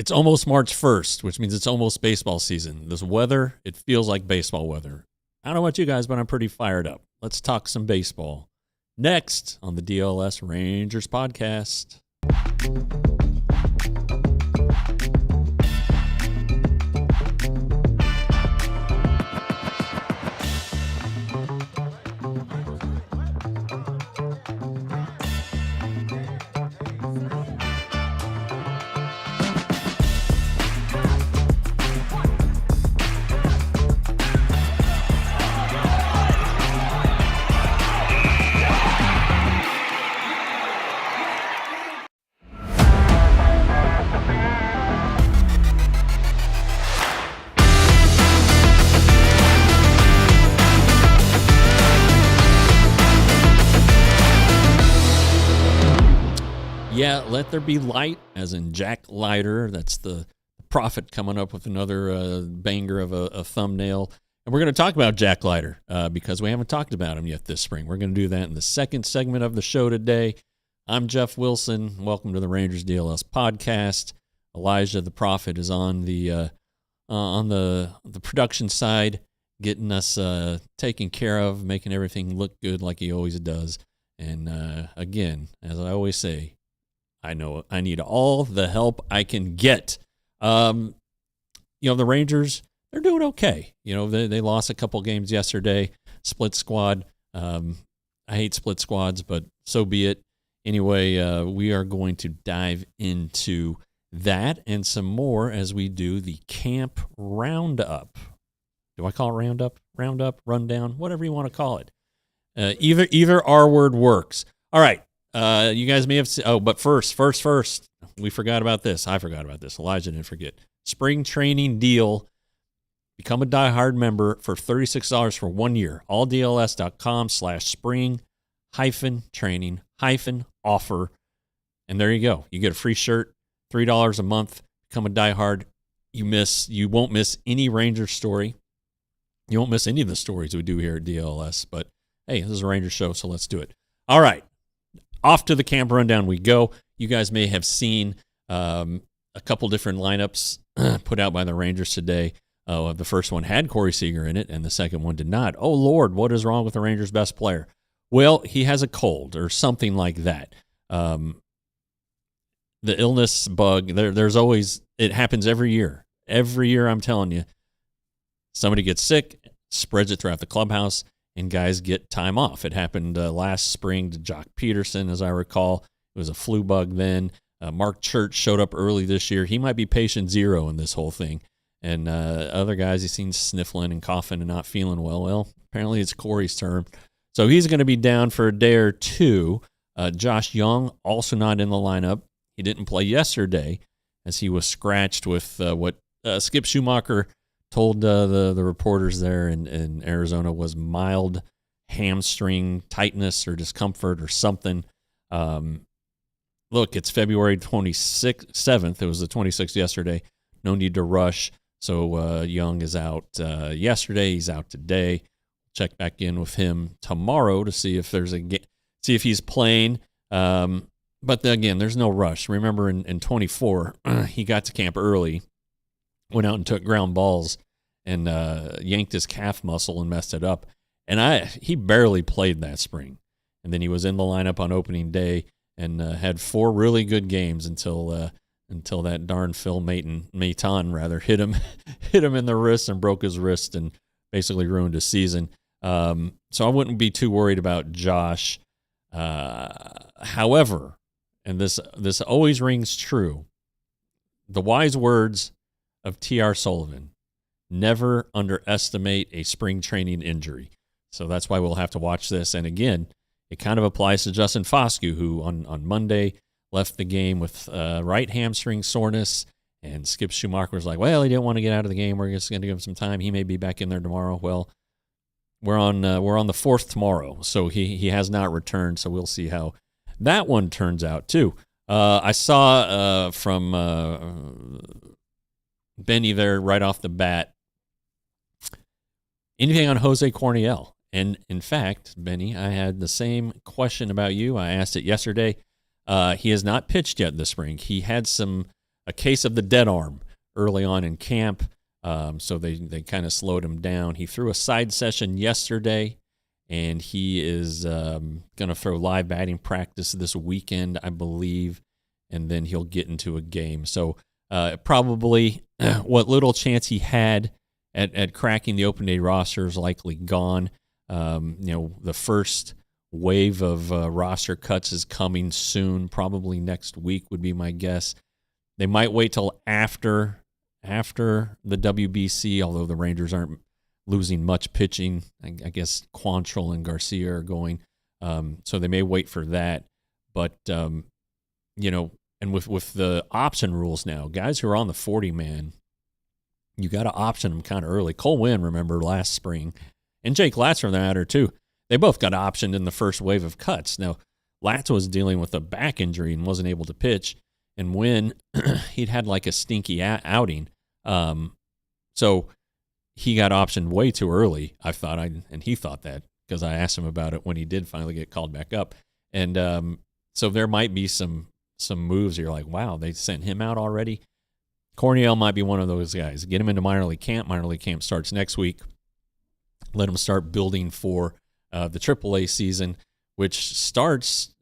It's almost March 1st, which means it's almost baseball season. This weather, it feels like baseball weather. I don't know about you guys, but I'm pretty fired up. Let's talk some baseball. Next on the DLLS Rangers podcast. Yeah, let there be light, as in Jack Leiter. That's the prophet coming up with another banger of a thumbnail. And we're going to talk about Jack Leiter because we haven't talked about him yet this spring. We're going to do that in the second segment of the show today. I'm Jeff Wilson. Welcome to the Rangers DLS podcast. Elijah the prophet is on the production side, getting us taken care of, making everything look good like he always does. And again, as I always say, I know I need all the help I can get. The Rangers, they're doing okay. They lost a couple games yesterday. Split squad. I hate split squads, but so be it. Anyway, we are going to dive into that and some more as we do the camp roundup. Do I call it roundup? Roundup, rundown, whatever you want to call it. Either R word works. All right. You guys may have seen, but first, we forgot about this. I forgot about this. Elijah didn't forget. Spring training deal. Become a diehard member for $36 for 1 year. ALLDLS.com/spring-training-offer. And there you go. You get a free shirt, $3 a month. Become a diehard. You won't miss any Ranger story. You won't miss any of the stories we do here at DLLS. But hey, this is a Ranger show, so let's do it. All right. Off to the camp rundown we go. You guys may have seen a couple different lineups put out by the Rangers today. The first one had Corey Seager in it, and the second one did not. Oh, Lord, what is wrong with the Rangers' best player? Well, he has a cold or something like that. The illness bug, there's always, it happens every year. Every year, I'm telling you, somebody gets sick, spreads it throughout the clubhouse, and guys get time off. It happened last spring to Jock Peterson, as I recall. It was a flu bug then. Mark Church showed up early this year. He might be patient zero in this whole thing. And other guys he's seen sniffling and coughing and not feeling well. Well, apparently it's Corey's turn. So he's going to be down for a day or two. Josh Young, also not in the lineup. He didn't play yesterday as he was scratched with what Skip Schumacher told the reporters there in Arizona was mild hamstring tightness or discomfort or something. Look, it's February 7th. It was the 26th yesterday. No need to rush. So Young is out yesterday. He's out today. Check back in with him tomorrow to see if there's see if he's playing. But again, there's no rush. Remember in 24, he got to camp early. Went out and took ground balls and yanked his calf muscle and messed it up. And he barely played that spring. And then he was in the lineup on opening day and had 4 really good games until that darn Phil Maton hit him in the wrist and broke his wrist and basically ruined his season. So I wouldn't be too worried about Josh. However, and this always rings true, the wise words of T.R. Sullivan: never underestimate a spring training injury. So that's why we'll have to watch this. And again, it kind of applies to Justin Foscue, who on Monday left the game with right hamstring soreness. And Skip Schumacher was like, well, he didn't want to get out of the game. We're just going to give him some time. He may be back in there tomorrow. Well, we're on the 4th tomorrow, so he has not returned. So we'll see how that one turns out too. I saw from Benny there right off the bat, anything on Jose Corniel? And in fact, Benny, I had the same question about you. I asked it yesterday. He has not pitched yet this spring. He had some a case of the dead arm early on in camp. So they kind of slowed him down. He threw a side session yesterday, and he is going to throw live batting practice this weekend, I believe, and then he'll get into a game. So probably what little chance he had at cracking the open day roster is likely gone. The first wave of roster cuts is coming soon, probably next week would be my guess. They might wait till after the WBC, although the Rangers aren't losing much pitching. I guess Quantrill and Garcia are going, so they may wait for that. But and with the option rules now, guys who are on the 40-man, you got to option them kind of early. Cole Winn, remember last spring, and Jake Latz for that matter too. They both got optioned in the first wave of cuts. Now, Latz was dealing with a back injury and wasn't able to pitch, and Winn, he'd had like a stinky outing. So he got optioned way too early, I thought, and he thought that because I asked him about it when he did finally get called back up. And so there might be some moves you're like, wow, they sent him out already. Corniel might be one of those guys. Get him into minor league camp. Minor league camp starts next week. Let him start building for the AAA season, which starts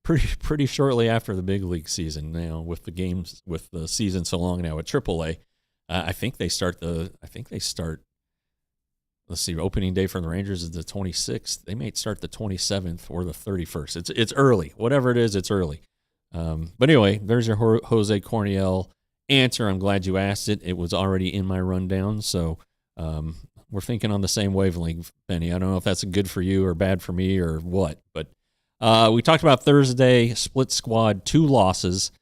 pretty shortly after the big league season. Now, with the season so long now at AAA, I think they start. Let's see, opening day for the Rangers is the 26th. They may start the 27th or the 31st. It's early. Whatever it is, it's early. But anyway, there's your Jose Corniel answer. I'm glad you asked it. It was already in my rundown, so we're thinking on the same wavelength, Benny. I don't know if that's good for you or bad for me or what, but we talked about Thursday, split squad, 2 losses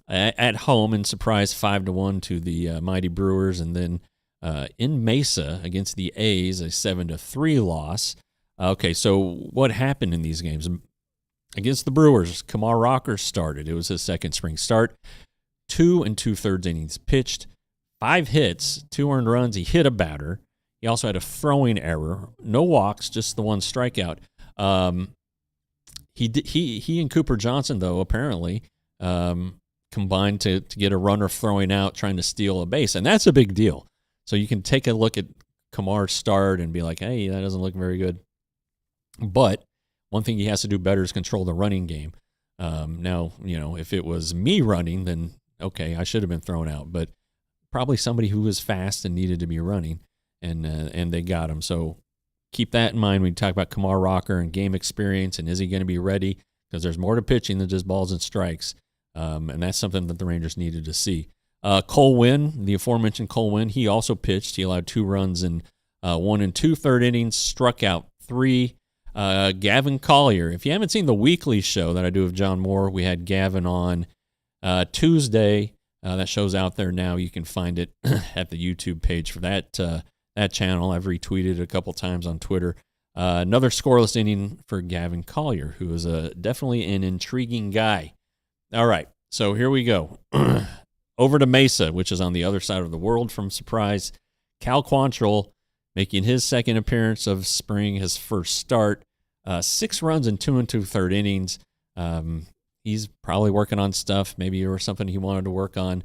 at home and surprise 5-1 to the mighty Brewers, and then in Mesa against the A's, a 7-3 loss. Okay, so what happened in these games? Against the Brewers, Kamar Rocker started. It was his second spring start. 2 2/3 innings pitched, 5 hits, 2 earned runs. He hit a batter. He also had a throwing error. No walks, just the one strikeout. He and Cooper Johnson, though, apparently combined to get a runner throwing out, trying to steal a base, and that's a big deal. So you can take a look at Kamar's start and be like, hey, that doesn't look very good. But one thing he has to do better is control the running game. Now, if it was me running, then okay, I should have been thrown out. But probably somebody who was fast and needed to be running, and they got him. So keep that in mind when you talk about Kamar Rocker and game experience, and is he going to be ready? Because there's more to pitching than just balls and strikes, and that's something that the Rangers needed to see. Cole Winn, the aforementioned Cole Winn, he also pitched. He allowed 2 runs in 1 2/3 innings, struck out 3. Gavin Collier. If you haven't seen the weekly show that I do with John Moore, we had Gavin on Tuesday. That show's out there now. You can find it at the YouTube page for that channel. I've retweeted it a couple times on Twitter. Another scoreless inning for Gavin Collier, who is definitely an intriguing guy. All right, so here we go. Over to Mesa, which is on the other side of the world from Surprise. Cal Quantrill making his second appearance of spring, his first start. 6 runs in 2 2/3 innings. He's probably working on stuff. Maybe it was something he wanted to work on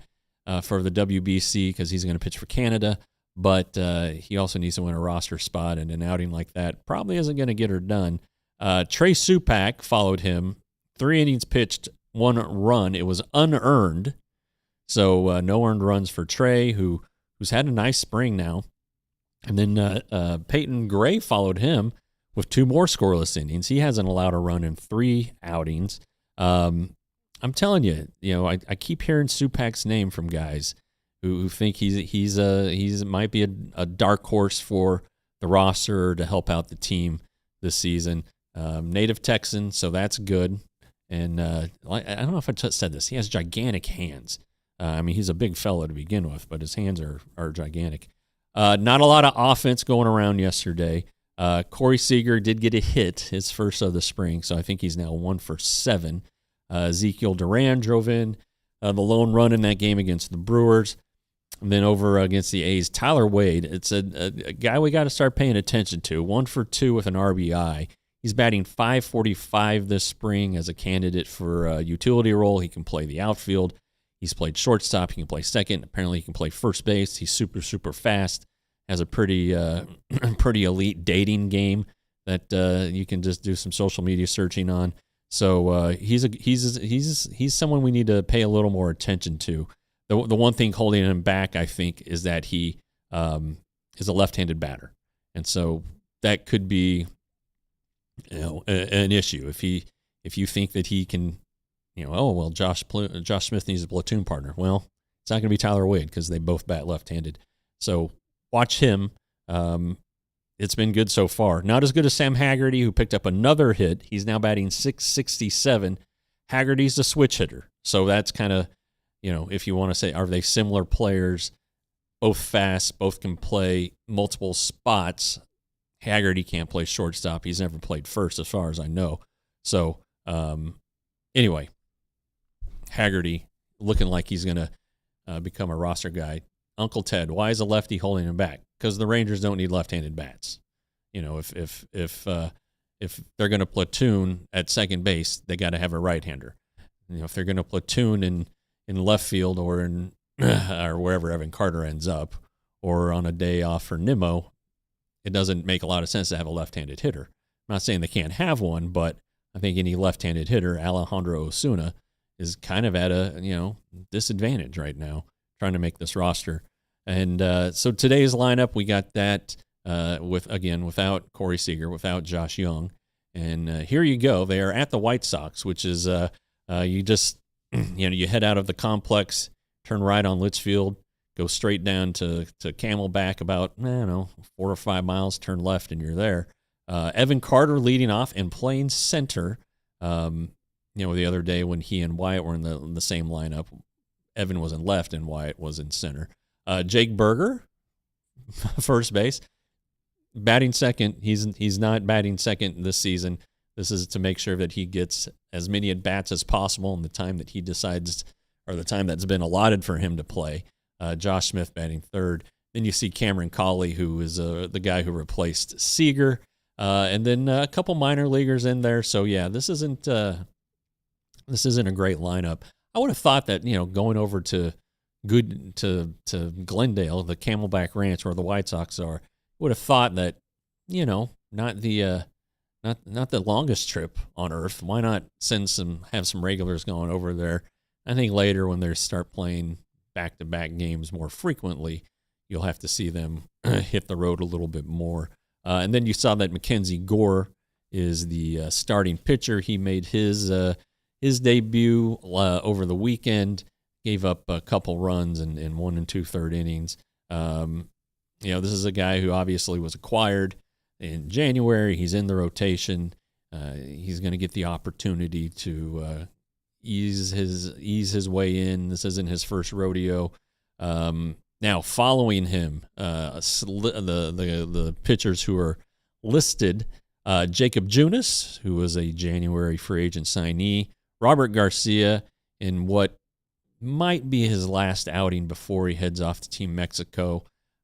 for the WBC because he's going to pitch for Canada. But he also needs to win a roster spot, and an outing like that probably isn't going to get her done. Trey Supak followed him. 3 innings pitched, 1 run. It was unearned. So no earned runs for Trey, who's had a nice spring now. And then Peyton Gray followed him with 2 more scoreless innings. He hasn't allowed a run in 3 outings. I'm telling you, I keep hearing Supak's name from guys who think he's might be a dark horse for the roster to help out the team this season. Native Texan, so that's good. And I don't know if I said this. He has gigantic hands. He's a big fellow to begin with, but his hands are gigantic. Not a lot of offense going around yesterday. Corey Seager did get a hit, his first of the spring, so I think he's now 1 for 7. Ezekiel Duran drove in the lone run in that game against the Brewers. And then over against the A's, Tyler Wade. It's a guy we got to start paying attention to. 1 for 2 with an RBI. He's batting .545 this spring as a candidate for a utility role. He can play the outfield. He's played shortstop. He can play second. Apparently, he can play first base. He's super, super fast. Has a pretty pretty elite dating game that you can just do some social media searching on. So he's someone we need to pay a little more attention to. The one thing holding him back, I think, is that he is a left-handed batter, and so that could be an issue if you think that he can, Josh Smith needs a platoon partner. Well, it's not going to be Tyler Wade because they both bat left-handed. So watch him. It's been good so far. Not as good as Sam Haggerty, who picked up another hit. He's now batting .667. Haggerty's a switch hitter. So that's kind of, if you want to say, are they similar players? Both fast, both can play multiple spots. Haggerty can't play shortstop. He's never played first as far as I know. So anyway, Haggerty looking like he's going to become a roster guy. Uncle Ted, why is a lefty holding him back? Because the Rangers don't need left-handed bats. If they're going to platoon at second base, they got to have a right-hander. If they're going to platoon in left field or in or wherever Evan Carter ends up, or on a day off for Nimmo, it doesn't make a lot of sense to have a left-handed hitter. I'm not saying they can't have one, but I think any left-handed hitter, Alejandro Osuna, is kind of at a disadvantage right now trying to make this roster. And so today's lineup, we got that without Corey Seager, without Josh Young. And here you go. They are at the White Sox, which is you just, you head out of the complex, turn right on Litchfield, go straight down to Camelback about, 4 or 5 miles, turn left, and you're there. Evan Carter leading off and playing center. The other day when he and Wyatt were in the same lineup, Evan was in left and Wyatt was in center. Jake Berger, first base, batting second. He's not batting second this season. This is to make sure that he gets as many at bats as possible in the time that he decides, or the time that's been allotted for him to play. Josh Smith batting third. Then you see Cameron Cawley, who is the guy who replaced Seager, and then a couple minor leaguers in there. So yeah, this isn't a great lineup. I would have thought that going over to Glendale, the Camelback Ranch where the White Sox are, would have thought that not the longest trip on earth. Why not have some regulars going over there? I think later when they start playing back-to-back games more frequently, you'll have to see them hit the road a little bit more. And then you saw that Mackenzie Gore is the starting pitcher. He made his debut over the weekend, gave up a couple runs in 1 2/3 innings. This is a guy who obviously was acquired in January. He's in the rotation. He's going to get the opportunity to ease his way in. This isn't his first rodeo. Now, following him, the pitchers who are listed, Jacob Junis, who was a January free agent signee, Robert Garcia, in what might be his last outing before he heads off to Team Mexico.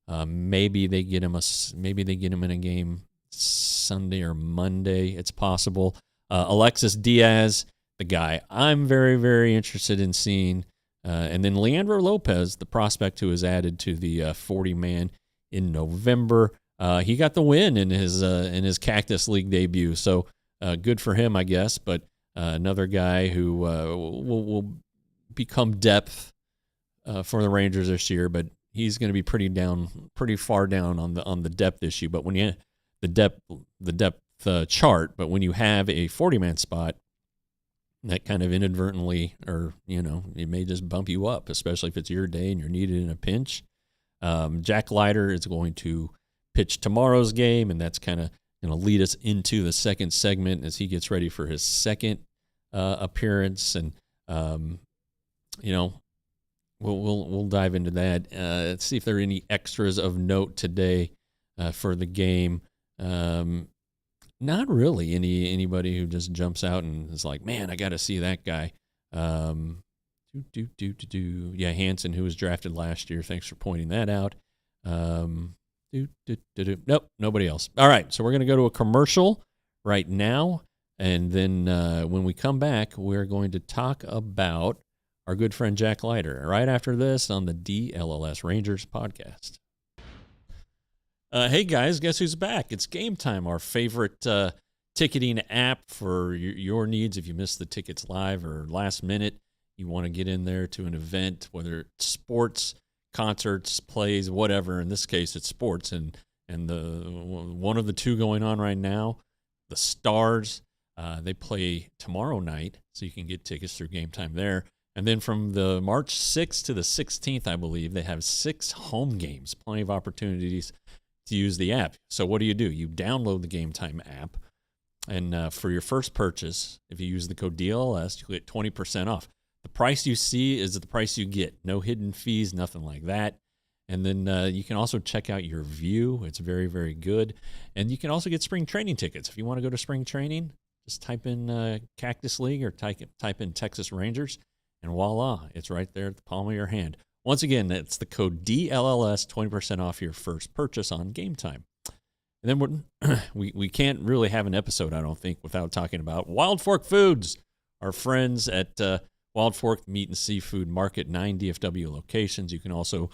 Maybe they get him in a game Sunday or Monday. It's possible. Alexis Diaz, the guy I'm very, very interested in seeing. And then Leandro Lopez, the prospect who was added to the 40-man in November. He got the win in his Cactus League debut, so good for him, I guess. But another guy who will become depth for the Rangers this year, but he's going to be pretty far down on the depth issue. But when you the depth chart, but when you have a 40-man spot, that kind of inadvertently, or it may just bump you up, especially if it's your day and you're needed in a pinch. Jack Leiter is going to pitch tomorrow's game, and that's kind of going to lead us into the second segment as he gets ready for his second appearance. And we'll dive into that. Let's see if there are any extras of note today for the game. Not really anybody who just jumps out and is like, man, I got to see that guy. Yeah, Hansen, who was drafted last year. Thanks for pointing that out. Nope, nobody else. All right, so we're going to go to a commercial right now, and then when we come back, we're going to talk about our good friend Jack Leiter right after this on the DLLS Rangers podcast. Hey guys, guess who's back? It's Game Time, our favorite ticketing app for your needs. If you missed the tickets live or last minute, you want to get in there to an event, whether it's sports, concerts, plays, whatever. In this case, it's sports, and the one of the two going on right now, the Stars. They play tomorrow night, so you can get tickets through Game Time there. And then from the March 6th to the 16th, I believe, they have 6 home games. Plenty of opportunities to use the app. So what do? You download the Game Time app, and for your first purchase, if you use the code DLLS, you get 20% off. The price you see is the price you get. No hidden fees, nothing like that. And then you can also check out your view. It's very, very good. And you can also get spring training tickets. If you want to go to spring training, just type in Cactus League or type in Texas Rangers, and voila, it's right there at the palm of your hand. Once again, that's the code DLLS, 20% off your first purchase on Game Time. And then we can't really have an episode, I don't think, without talking about Wild Fork Foods, our friends at Wild Fork Meat and Seafood Market, 9 DFW locations. You can also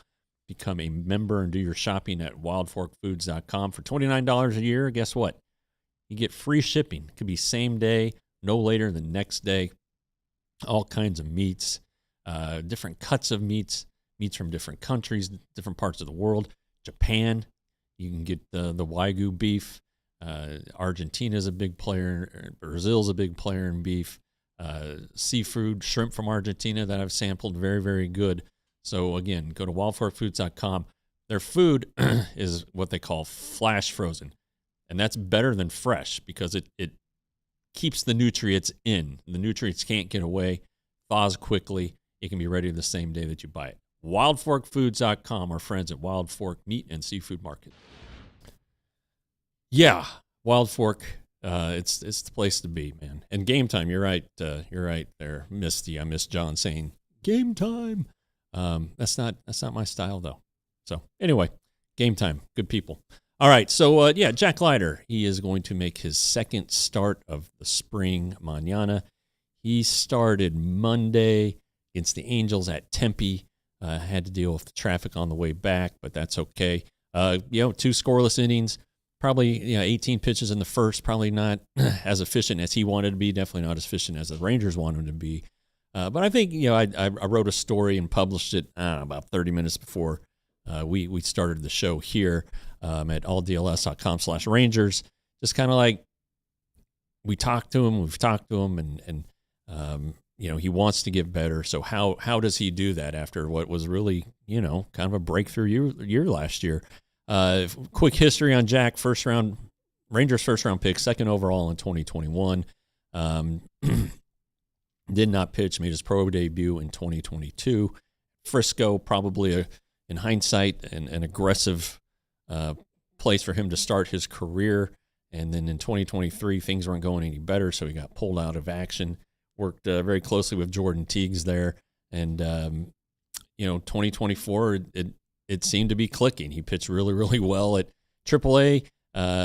become a member and do your shopping at wildforkfoods.com for $29 a year. Guess what? You get free shipping. It could be same day, no later than next day. All kinds of meats, different cuts of meats from different countries, different parts of the world. Japan, you can get the Wagyu beef. Argentina's a big player. Brazil's a big player in beef. Seafood, shrimp from Argentina that I've sampled, very, very good. So again, go to wildforkfoods.com. Their food is what they call flash frozen, and that's better than fresh because it keeps the nutrients in. The nutrients can't get away, thaws quickly. It can be ready the same day that you buy it. wildforkfoods.com, our friends at Wild Fork Meat and Seafood Market. Yeah, Wild Fork. It's the place to be, man. And Game Time, you're right there, Misty. I miss John saying Game Time. That's not my style though. So anyway, Game Time, good people. All right, so Jack Leiter, he is going to make his second start of the spring mañana. He started Monday against the Angels at Tempe. Had to deal with the traffic on the way back, but that's okay. 2 scoreless innings. Probably 18 pitches in the first, probably not as efficient as he wanted to be, definitely not as efficient as the Rangers wanted him to be. But I think, I wrote a story and published it about 30 minutes before we started the show here at alldls.com/Rangers. Just kind of like we've talked to him, and he wants to get better. So how does he do that after what was really, kind of a breakthrough year last year? Quick history on Jack, Rangers first round pick, second overall in 2021. Did not pitch, made his pro debut in 2022. Frisco, probably in hindsight, an aggressive place for him to start his career. And then in 2023, things weren't going any better, so he got pulled out of action. Worked very closely with Jordan Teagues there. And, 2024, it seemed to be clicking. He pitched really, really well at AAA,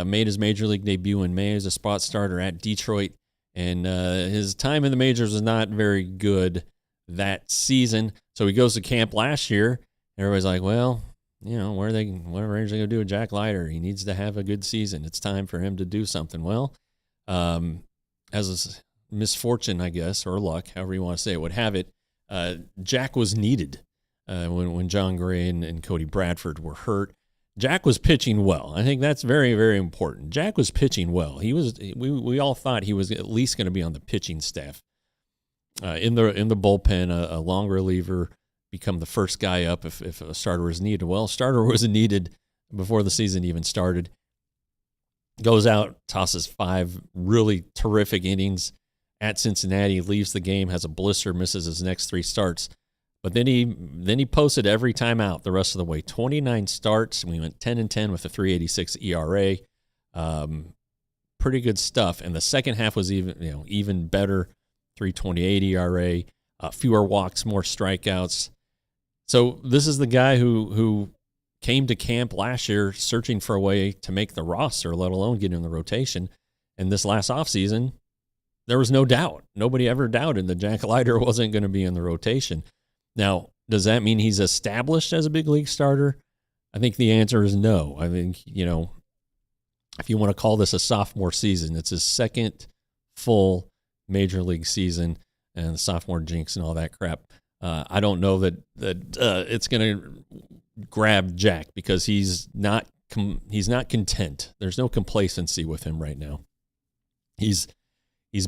made his major league debut in May as a spot starter at Detroit, and his time in the majors was not very good that season. So he goes to camp last year. Everybody's like, well, what are Rangers going to do with Jack Leiter? He needs to have a good season. It's time for him to do something. Well, as a misfortune, I guess, or luck, however you want to say it, would have it, Jack was needed. When John Gray and Cody Bradford were hurt, Jack was pitching well. I think that's very, very important. Jack was pitching well. We all thought he was at least going to be on the pitching staff. In the bullpen, a long reliever, become the first guy up if a starter was needed. Well, starter was needed before the season even started. Goes out, tosses 5 really terrific innings at Cincinnati, leaves the game, has a blister, misses his next 3 starts. But then he posted every time out the rest of the way. 29 starts, and we went 10-10 with a 3.86 ERA. Pretty good stuff. And the second half was even better. 3.28 ERA, fewer walks, more strikeouts. So this is the guy who came to camp last year searching for a way to make the roster, let alone get in the rotation. And this last offseason, there was no doubt. Nobody ever doubted that Jack Leiter wasn't going to be in the rotation. Now, does that mean he's established as a big league starter? I think the answer is no. I think, if you want to call this a sophomore season, it's his second full major league season, and the sophomore jinx and all that crap. I don't know that it's going to grab Jack, because he's not content. There's no complacency with him right now. He's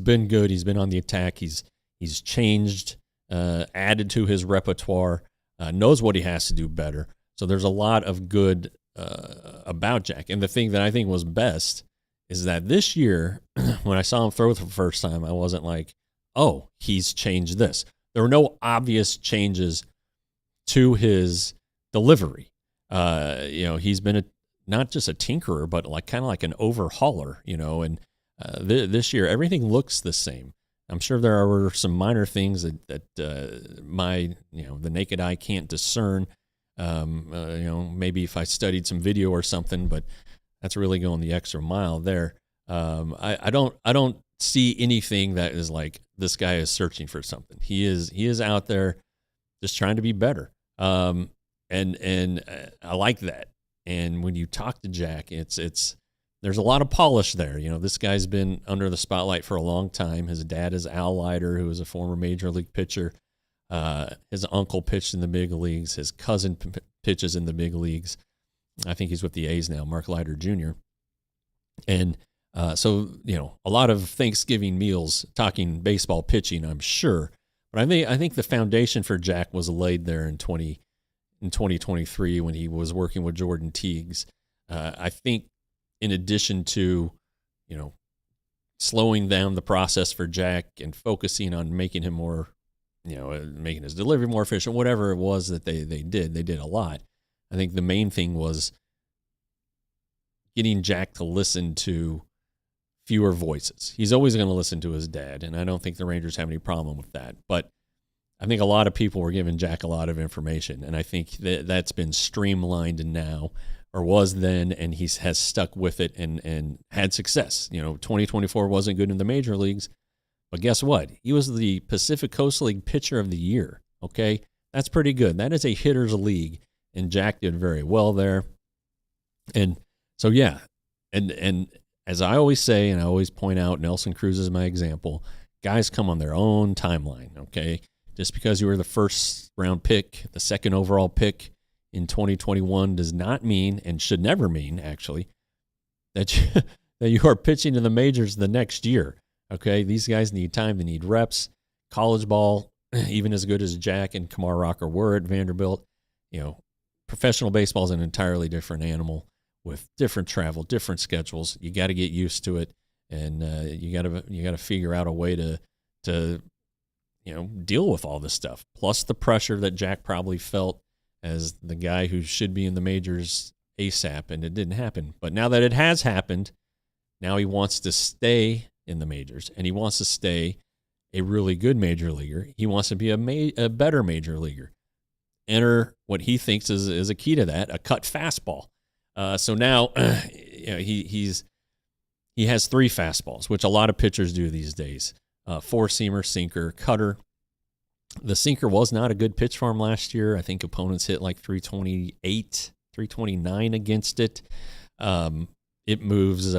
been good. He's been on the attack. He's changed, added to his repertoire, knows what he has to do better. So there's a lot of good about Jack. And the thing that I think was best is that this year, when I saw him throw for the first time, I wasn't like, oh, he's changed this. There were no obvious changes to his delivery. He's been not just a tinkerer, but kind of like an overhauler, and this year everything looks the same. I'm sure there are some minor things that the naked eye can't discern. Maybe if I studied some video or something, but that's really going the extra mile there. I don't see anything that is like this guy is searching for something. He is out there just trying to be better. And I like that. And when you talk to Jack, there's a lot of polish there. This guy's been under the spotlight for a long time. His dad is Al Leiter, who is a former major league pitcher. His uncle pitched in the big leagues. His cousin pitches in the big leagues. I think he's with the A's now, Mark Leiter Jr. And so a lot of Thanksgiving meals talking baseball pitching, I'm sure. But I think the foundation for Jack was laid there in 2023 when he was working with Jordan Teagues. I think in addition to, slowing down the process for Jack and focusing on making him more, making his delivery more efficient, whatever it was that they did a lot. I think the main thing was getting Jack to listen to fewer voices. He's always going to listen to his dad, and I don't think the Rangers have any problem with that. But I think a lot of people were giving Jack a lot of information, and I think that's been streamlined now, or was then, and he has stuck with it and had success. 2024 wasn't good in the major leagues, but guess what? He was the Pacific Coast League Pitcher of the Year, okay? That's pretty good. That is a hitter's league, and Jack did very well there. And so, yeah, and as I always say, and I always point out, Nelson Cruz is my example, guys come on their own timeline, okay? Just because you were the first round pick, the second overall pick in 2021 does not mean, and should never mean, actually, that you are pitching in the majors the next year, okay? These guys need time. They need reps. College ball, even as good as Jack and Kamar Rocker were at Vanderbilt, professional baseball is an entirely different animal with different travel, different schedules. You got to get used to it, and you got to figure out a way to deal with all this stuff. Plus the pressure that Jack probably felt as the guy who should be in the majors ASAP, and it didn't happen. But now that it has happened, now he wants to stay in the majors, and he wants to stay a really good major leaguer. He wants to be a better major leaguer. Enter what he thinks is a key to that, a cut fastball. So now he has three fastballs, which a lot of pitchers do these days. Four-seamer, sinker, cutter. The sinker was not a good pitch for him last year. I think opponents hit like 328, 329 against it. It moves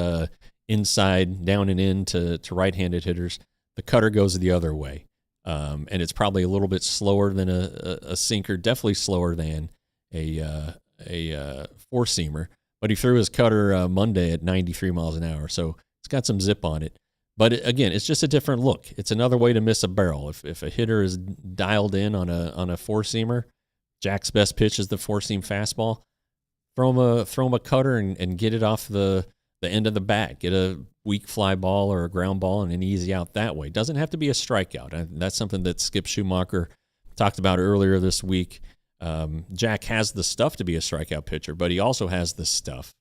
inside, down and in to right-handed hitters. The cutter goes the other way. And it's probably a little bit slower than a sinker, definitely slower than a four-seamer. But he threw his cutter Monday at 93 miles an hour, so it's got some zip on it. But again, it's just a different look. It's another way to miss a barrel. If a hitter is dialed in on a four-seamer, Jack's best pitch is the four-seam fastball. Throw him a cutter and get it off the end of the bat. Get a weak fly ball or a ground ball and an easy out that way. It doesn't have to be a strikeout. That's something that Skip Schumacher talked about earlier this week. Jack has the stuff to be a strikeout pitcher, but he also has the stuff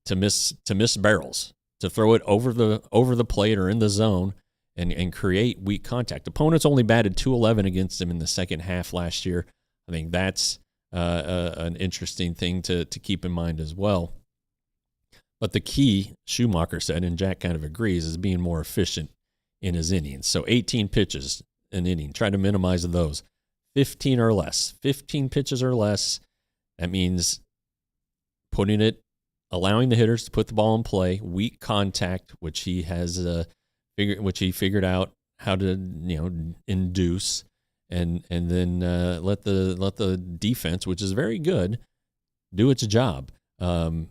to miss barrels, to throw it over the plate or in the zone and create weak contact. Opponents only batted .211 against him in the second half last year. I think that's an interesting thing to keep in mind as well. But the key, Schumacher said, and Jack kind of agrees, is being more efficient in his innings. So 18 pitches an inning. Try to minimize those. 15 or less. 15 pitches or less. That means allowing the hitters to put the ball in play, weak contact, which he has figured out how to induce, and then let the defense, which is very good, do its job. And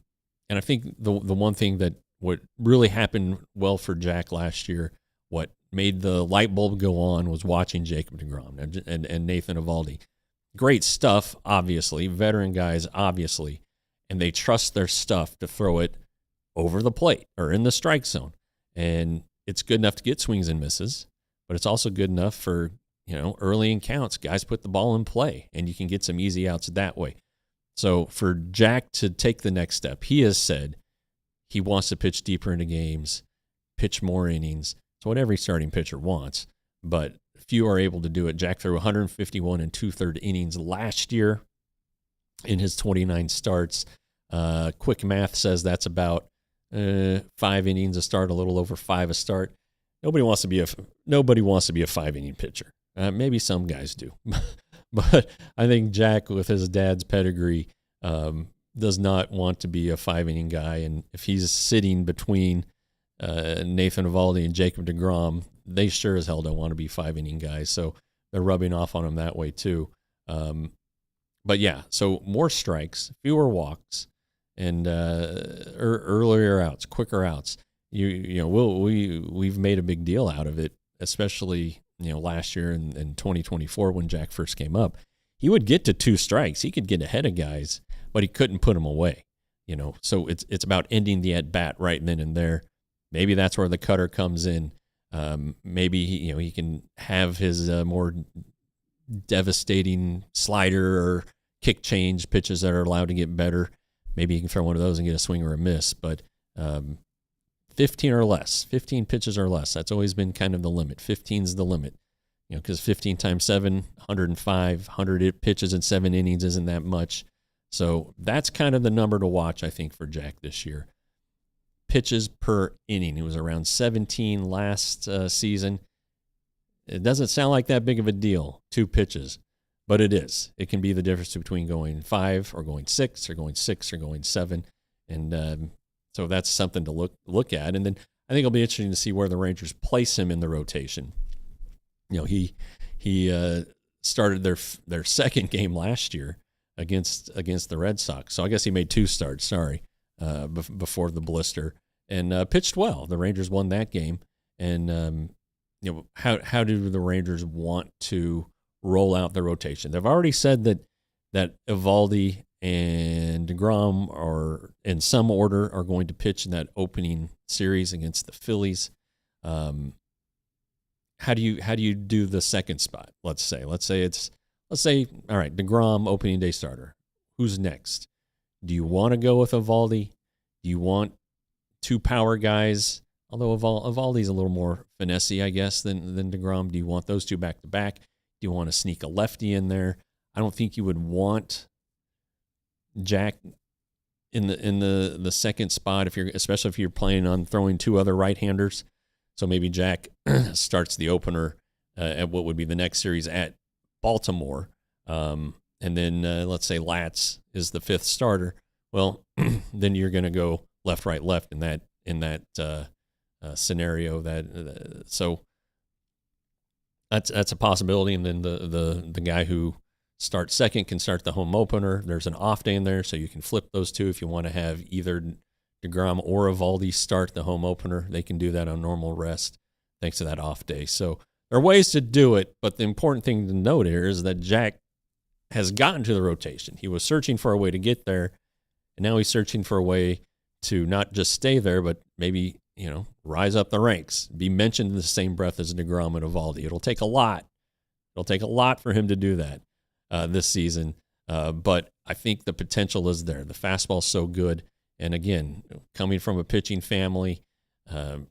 I think the one thing that what really happened well for Jack last year, what made the light bulb go on, was watching Jacob deGrom and Nathan Eovaldi. Great stuff, obviously, veteran guys, obviously, and they trust their stuff to throw it over the plate or in the strike zone. And it's good enough to get swings and misses, but it's also good enough for, early in counts, guys put the ball in play, and you can get some easy outs that way. So for Jack to take the next step, he has said he wants to pitch deeper into games, pitch more innings. It's what every starting pitcher wants, but few are able to do it. Jack threw 151 and 2/3 innings last year in his 29 starts. Quick math says that's about 5 innings a start, a little over 5 a start. Nobody wants to be a 5-inning pitcher. Maybe some guys do, but I think Jack, with his dad's pedigree, does not want to be a 5-inning guy. And if he's sitting between Nathan Eovaldi and Jacob deGrom, they sure as hell don't want to be 5-inning guys. So they're rubbing off on him that way too. But yeah, so more strikes, fewer walks, and earlier outs, quicker outs. We've made a big deal out of it, especially last year in 2024 when Jack first came up. He would get to 2 strikes. He could get ahead of guys, but he couldn't put them away. So it's about ending the at bat right then and there. Maybe that's where the cutter comes in. Maybe he can have his more devastating slider or kick change pitches that are allowed to get better. Maybe he can throw one of those and get a swing or a miss. But 15 or less, 15 pitches or less, that's always been kind of the limit. 15 is the limit, because 15 times 7, 105, 100 pitches in 7 innings isn't that much. So that's kind of the number to watch, I think, for Jack this year. Pitches per inning. It was around 17 last season. It doesn't sound like that big of a deal, 2 pitches, but it is. It can be the difference between going 5 or going 6 or going 6 or going 7. And so that's something to look at. And then I think it'll be interesting to see where the Rangers place him in the rotation. He started their second game last year against the Red Sox. So I guess he made 2 starts, before the blister, and pitched well. The Rangers won that game. And how do the Rangers want to roll out the rotation? They've already said that Eovaldi and deGrom are in some order are going to pitch in that opening series against the Phillies. How do you do the second spot? Let's say all right, deGrom opening day starter. Who's next? Do you want to go with Eovaldi? Do you want 2 power guys? Although Evaldi's a little more finessey, I guess, than deGrom. Do you want those 2 back to back? Do you want to sneak a lefty in there? I don't think you would want Jack in the second spot especially if you're planning on throwing 2 other right-handers. So maybe Jack starts the opener at what would be the next series at Baltimore, and then let's say Latz is the 5th starter. Well, then you're going to go left, right, left in that scenario. So that's a possibility. And then the guy who starts second can start the home opener. There's an off day in there, so you can flip those 2 if you want to have either deGrom or Eovaldi start the home opener. They can do that on normal rest thanks to that off day. So there are ways to do it, but the important thing to note here is that Jack has gotten to the rotation. He was searching for a way to get there, and now he's searching for a way to not just stay there, but maybe, rise up the ranks, be mentioned in the same breath as deGrom and Eovaldi. It'll take a lot. It'll take a lot for him to do that this season, but I think the potential is there. The fastball's so good, and again, coming from a pitching family,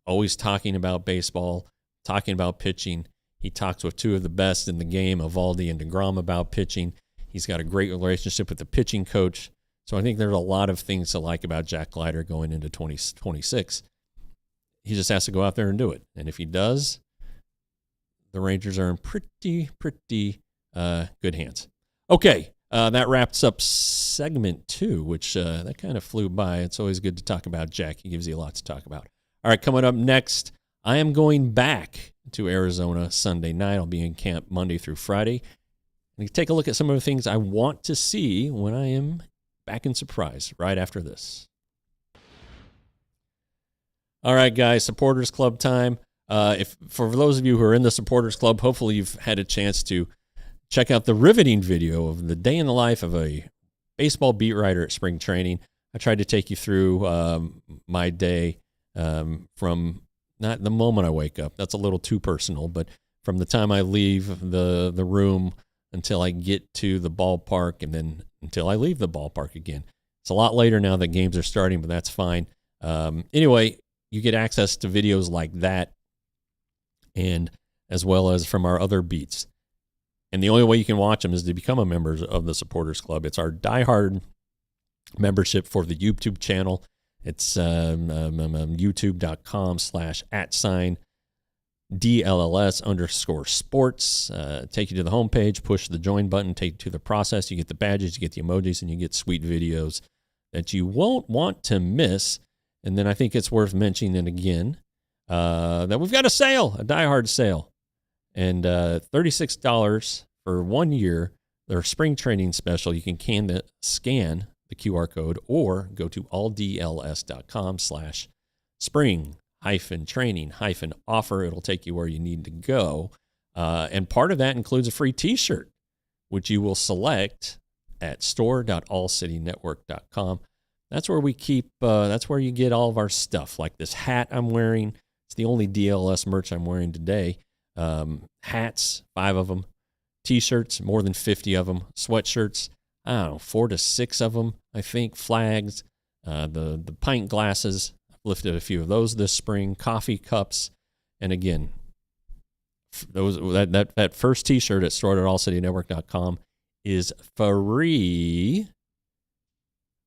always talking about baseball, talking about pitching. He talks with 2 of the best in the game, Eovaldi and deGrom, about pitching. He's got a great relationship with the pitching coach. So I think there's a lot of things to like about Jack Leiter going into 2026. He just has to go out there and do it. And if he does, the Rangers are in pretty good hands. Okay, that wraps up segment 2, which that kind of flew by. It's always good to talk about Jack. He gives you a lot to talk about. All right, coming up next, I am going back to Arizona Sunday night. I'll be in camp Monday through Friday. And take a look at some of the things I want to see when I am back in Surprise right after this. All right, guys, Supporters Club time. For those of you who are in the Supporters Club, hopefully you've had a chance to check out the riveting video of the day in the life of a baseball beat writer at spring training. I tried to take you through my day from not the moment I wake up. That's a little too personal, but from the time I leave the room until I get to the ballpark and then until I leave the ballpark again. It's a lot later now that games are starting, but that's fine. Anyway, you get access to videos like that and as well as from our other beats. And the only way you can watch them is to become a member of the Supporters Club. It's our diehard membership for the YouTube channel. It's youtube.com/@DLLS_sports. Take you to the homepage, push the join button, take you to the process. You get the badges, you get the emojis, and you get sweet videos that you won't want to miss. And then I think it's worth mentioning again that we've got a sale, a diehard sale. And $36 for 1 year, their spring training special. You can scan the QR code or go to alldls.com/spring-training-offer. It'll take you where you need to go. And part of that includes a free t-shirt, which you will select at store.allcitynetwork.com. That's where we keep, that's where you get all of our stuff, like this hat I'm wearing. It's the only DLLS merch I'm wearing today. Hats, 5 of them. T-shirts, more than 50 of them. Sweatshirts, I don't know, 4 to 6 of them, I think. Flags, the pint glasses. I've lifted a few of those this spring. Coffee cups. And again, that first T-shirt at store.allcitynetwork.com is free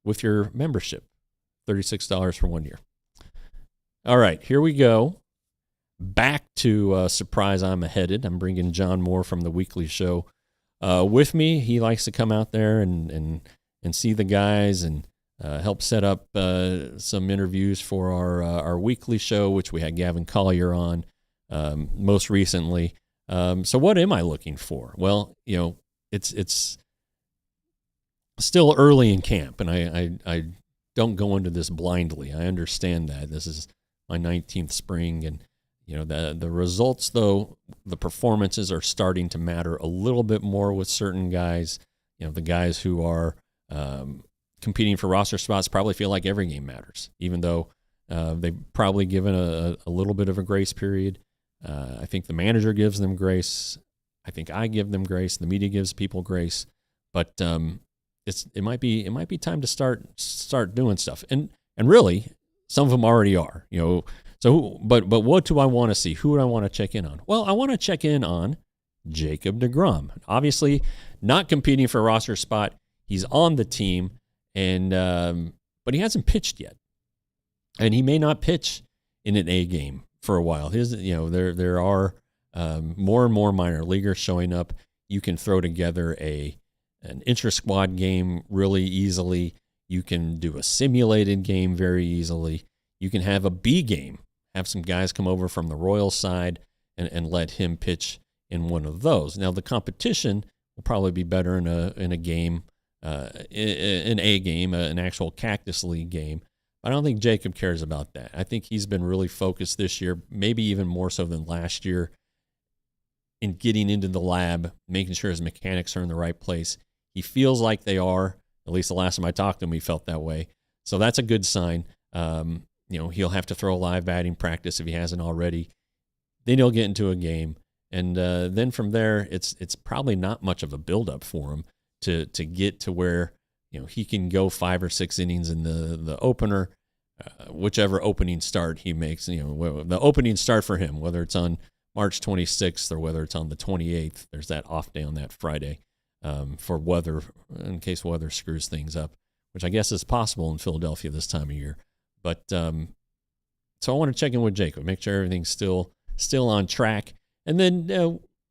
with your membership. $36 for 1 year. All right, here we go. Back to Surprise I'm Headed. I'm bringing John Moore from the weekly show with me. He likes to come out there and see the guys and help set up some interviews for our weekly show, which we had Gavin Collier on most recently. So what am I looking for? Well, it's still early in camp, and I don't go into this blindly. I understand that. This is my 19th spring, and the results, though, the performances are starting to matter a little bit more with certain guys. The guys who are competing for roster spots probably feel like every game matters, even though they've probably given a little bit of a grace period. I think the manager gives them grace. I think I give them grace. The media gives people grace. But it might be time to start doing stuff. And really, some of them already are. So, but what do I want to see? Who do I want to check in on? Well, I want to check in on Jacob deGrom. Obviously, not competing for a roster spot. He's on the team, and but he hasn't pitched yet, and he may not pitch in an A game for a while. There are more and more minor leaguers showing up. You can throw together an intra-squad game really easily. You can do a simulated game very easily. You can have a B game. Have some guys come over from the Royals side and let him pitch in one of those. Now, the competition will probably be better in a game, an A game, an actual Cactus League game. I don't think Jacob cares about that. I think he's been really focused this year, maybe even more so than last year, in getting into the lab, making sure his mechanics are in the right place. He feels like they are. At least the last time I talked to him, he felt that way. So that's a good sign. He'll have to throw a live batting practice if he hasn't already. Then he'll get into a game. And then from there, it's probably not much of a buildup for him to get to where he can go 5 or 6 innings in the opener, whichever opening start he makes. The opening start for him, whether it's on March 26th or whether it's on the 28th. There's that off day on that Friday for weather, in case weather screws things up, which I guess is possible in Philadelphia this time of year. But so I want to check in with Jacob, make sure everything's still on track. And then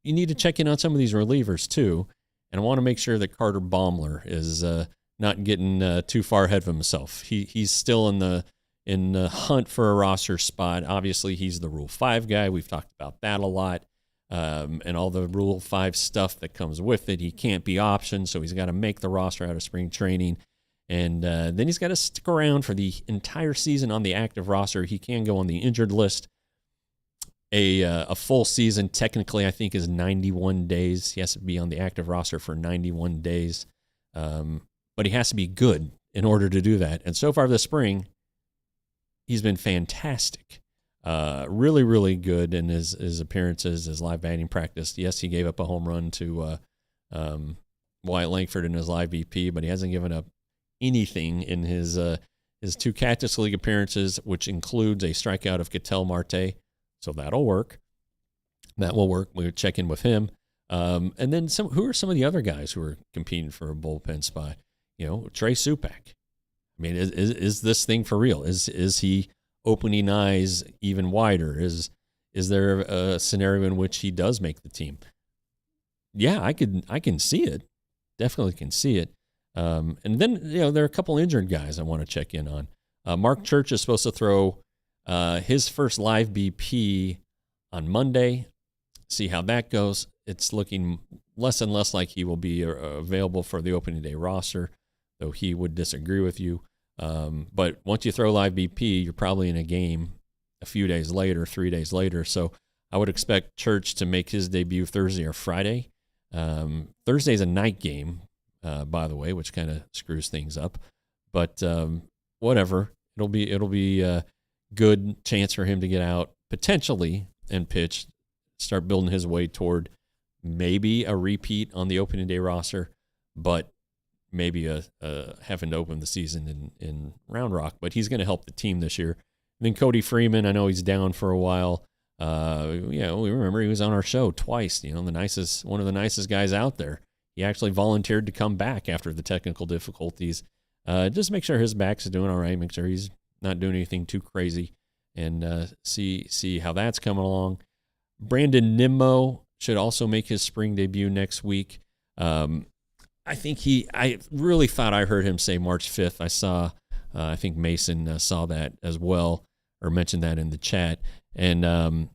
you need to check in on some of these relievers too. And I want to make sure that Carter Baumler is not getting too far ahead of himself. He's still in the hunt for a roster spot. Obviously, he's the Rule 5 guy. We've talked about that a lot. And all the Rule 5 stuff that comes with it. He can't be optioned, so he's got to make the roster out of spring training. And then he's got to stick around for the entire season on the active roster. He can go on the injured list. A full season, technically, I think, is 91 days. He has to be on the active roster for 91 days. But he has to be good in order to do that. And so far this spring, he's been fantastic. Really, really good in his appearances, his live batting practice. Yes, he gave up a home run to Wyatt Langford in his live BP, but he hasn't given up anything in his 2 Cactus League appearances, which includes a strikeout of Ketel Marte. So that'll work. That will work. We'll check in with him. And then who are some of the other guys who are competing for a bullpen spot? Trey Supak. I mean, is this thing for real? Is he opening eyes even wider? Is there a scenario in which he does make the team? Yeah, I can see it. Definitely can see it. And then there are a couple injured guys I want to check in on. Mark Church is supposed to throw his first live BP on Monday. See how that goes. It's looking less and less like he will be available for the opening day roster, though he would disagree with you. But once you throw live BP, you're probably in a game a few days later, 3 days later. So I would expect Church to make his debut Thursday or Friday. Thursday's a night game, by the way, which kind of screws things up. But whatever, it'll be a good chance for him to get out potentially and pitch, start building his way toward maybe a repeat on the opening day roster, but maybe having to open the season in Round Rock. But he's going to help the team this year. And then Cody Freeman, I know he's down for a while. We remember he was on our show twice. One of the nicest guys out there. He actually volunteered to come back after the technical difficulties. Just make sure his back's doing all right. Make sure he's not doing anything too crazy, and see how that's coming along. Brandon Nimmo should also make his spring debut next week. I really thought I heard him say March 5th. I saw, I think Mason saw that as well, or mentioned that in the chat. And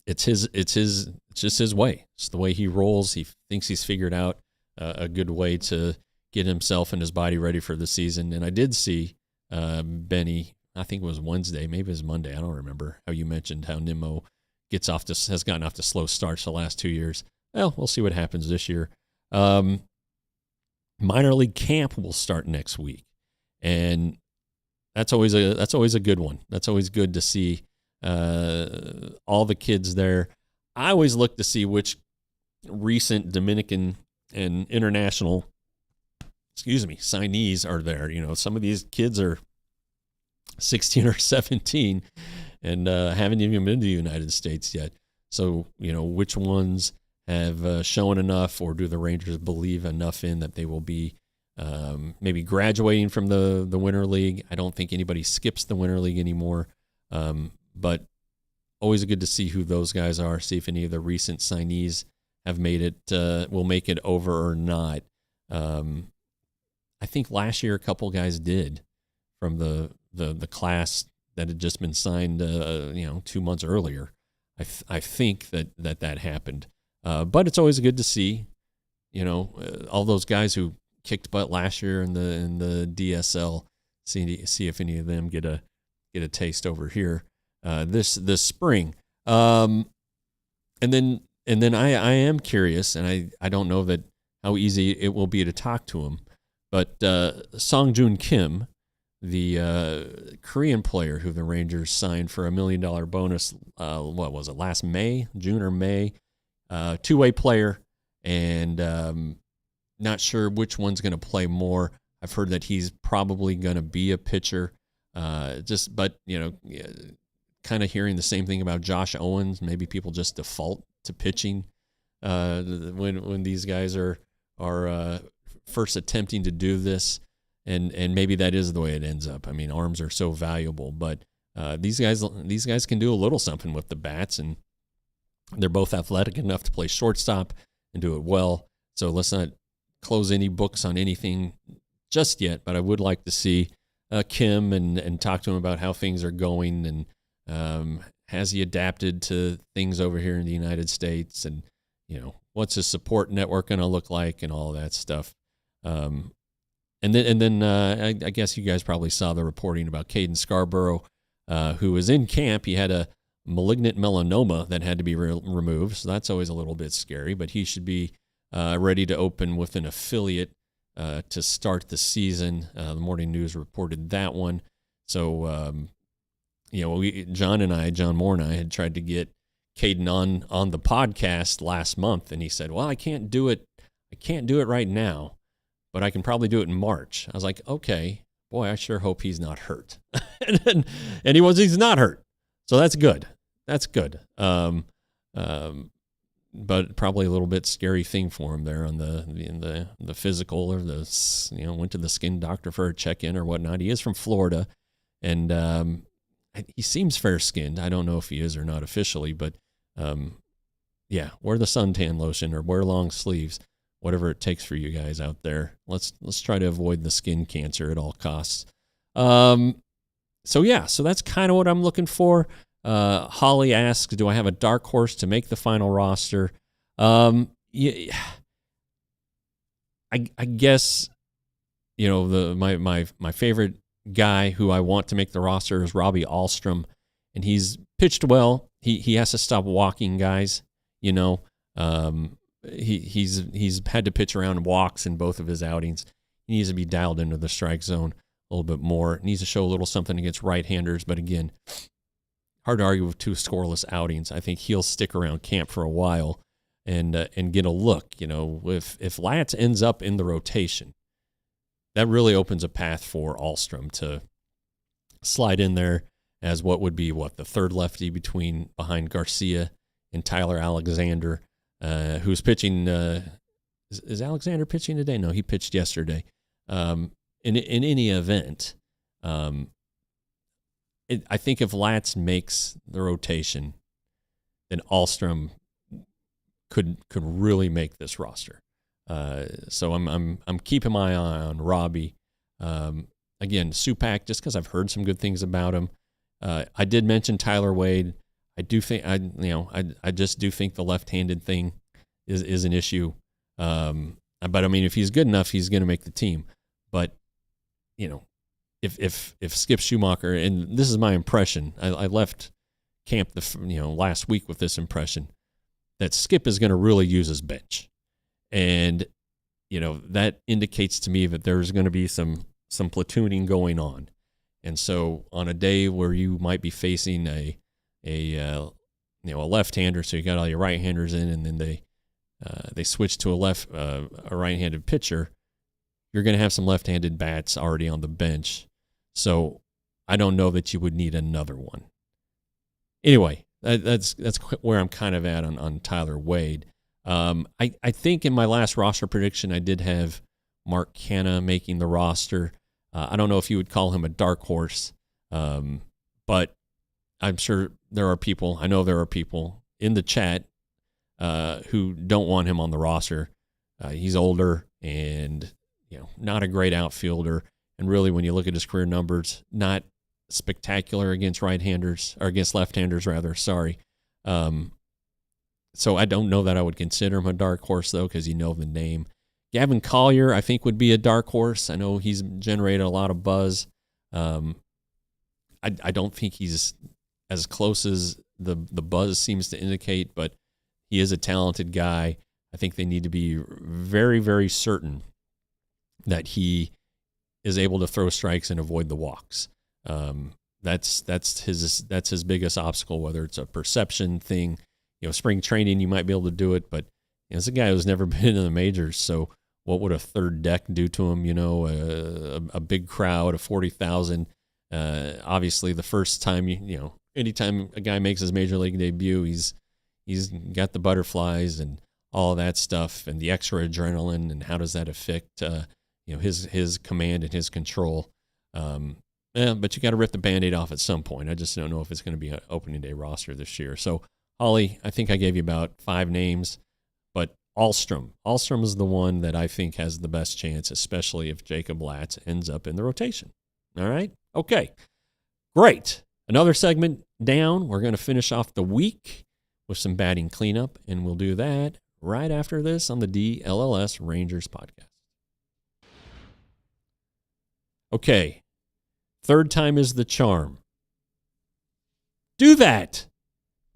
it's just his way. It's the way he rolls. He thinks he's figured out a good way to get himself and his body ready for the season. And I did see Benny, I think it was Wednesday, maybe it was Monday, I don't remember, how you mentioned how Nimmo has gotten off to slow starts the last 2 years. Well, we'll see what happens this year. Minor league camp will start next week, and that's always a good one. That's always good to see all the kids there. I always look to see which recent Dominican and international signees are there. Some of these kids are 16 or 17 and haven't even been to the United States yet. So, which ones have shown enough, or do the Rangers believe enough in that they will be maybe graduating from the Winter League? I don't think anybody skips the Winter League anymore, but always good to see who those guys are, see if any of the recent signees have made it, will make it over or not. I think last year a couple guys did from the class that had just been signed 2 months earlier. I think that happened. But it's always good to see, all those guys who kicked butt last year in the DSL, see if any of them get a taste over here this spring. And then I am curious, and I don't know that how easy it will be to talk to him, but Song-Joon Kim, the Korean player who the Rangers signed for $1 million bonus, what was it, last June or May? Two-way player, and not sure which one's going to play more. I've heard that he's probably going to be a pitcher. But kind of hearing the same thing about Josh Owens. Maybe people just default to pitching when these guys are first attempting to do this, and maybe that is the way it ends up. I mean, arms are so valuable, but these guys can do a little something with the bats, and They're both athletic enough to play shortstop and do it well. So let's not close any books on anything just yet, but I would like to see Kim and talk to him about how things are going, and has he adapted to things over here in the United States, and what's his support network going to look like, and all that stuff. And then I guess you guys probably saw the reporting about Caden Scarborough, who was in camp. He had a malignant melanoma that had to be removed, so that's always a little bit scary, but he should be ready to open with an affiliate to start the season. The Morning News reported that one. So, John Moore and I had tried to get Caden on the podcast last month, and he said, well, I can't do it right now, but I can probably do it in March. I was like, okay, boy, I sure hope he's not hurt. and he's not hurt. So that's good. That's good. But probably a little bit scary thing for him there on the physical, or went to the skin doctor for a check-in or whatnot. He is from Florida, and he seems fair-skinned. I don't know if he is or not officially, but wear the suntan lotion or wear long sleeves, whatever it takes for you guys out there. Let's try to avoid the skin cancer at all costs. So that's kind of what I'm looking for. Holly asks, do I have a dark horse to make the final roster? I guess, my favorite guy who I want to make the roster is Robbie Ahlstrom, and he's pitched well. He has to stop walking guys, he's had to pitch around walks in both of his outings. He needs to be dialed into the strike zone a little bit more. He needs to show a little something against right-handers, but again, hard to argue with 2 scoreless outings. I think he'll stick around camp for a while and get a look. If Latz ends up in the rotation, that really opens a path for Ahlstrom to slide in there as what would be the third lefty behind Garcia and Tyler Alexander, who's pitching. Is Alexander pitching today? No, he pitched yesterday. In any event, I think if Latz makes the rotation, then Ahlstrom could really make this roster. So I'm keeping my eye on Robbie. Again, Supak, just because I've heard some good things about him. I did mention Tyler Wade. I do think I just do think the left-handed thing is an issue. But I mean, if he's good enough, he's going to make the team. But if Skip Schumacher, and this is my impression, I left camp last week with this impression that Skip is going to really use his bench, and that indicates to me that there's going to be some platooning going on. And so on a day where you might be facing a left-hander, so you got all your right-handers in, and then they switch to a right-handed pitcher, you're going to have some left-handed bats already on the bench. So I don't know that you would need another one. Anyway, that's where I'm kind of at on Tyler Wade. I think in my last roster prediction, I did have Mark Canha making the roster. I don't know if you would call him a dark horse, but I'm sure I know there are people in the chat who don't want him on the roster. He's older and not a great outfielder. And really, when you look at his career numbers, not spectacular against right-handers, or against left-handers, rather. Sorry. So I don't know that I would consider him a dark horse, though, because the name. Gavin Collier, I think, would be a dark horse. I know he's generated a lot of buzz. I don't think he's as close as the buzz seems to indicate, but he is a talented guy. I think they need to be very, very certain that he is able to throw strikes and avoid the walks. That's his biggest obstacle, whether it's a perception thing. Spring training, you might be able to do it, but it's a guy who's never been in the majors, so what would a third deck do to him? A big crowd of 40,000. Obviously, the first time, anytime a guy makes his major league debut, he's got the butterflies and all of that stuff, and the extra adrenaline, and how does that affect his command and his control. But you got to rip the Band-Aid off at some point. I just don't know if it's going to be an opening day roster this year. So Holly, I think I gave you about 5 names, but Ahlstrom is the one that I think has the best chance, especially if Jacob Latz ends up in the rotation. All right? Okay. Great. Another segment down. We're going to finish off the week with some batting cleanup, and we'll do that right after this on the DLLS Rangers podcast. Okay. Third time is the charm. Do that.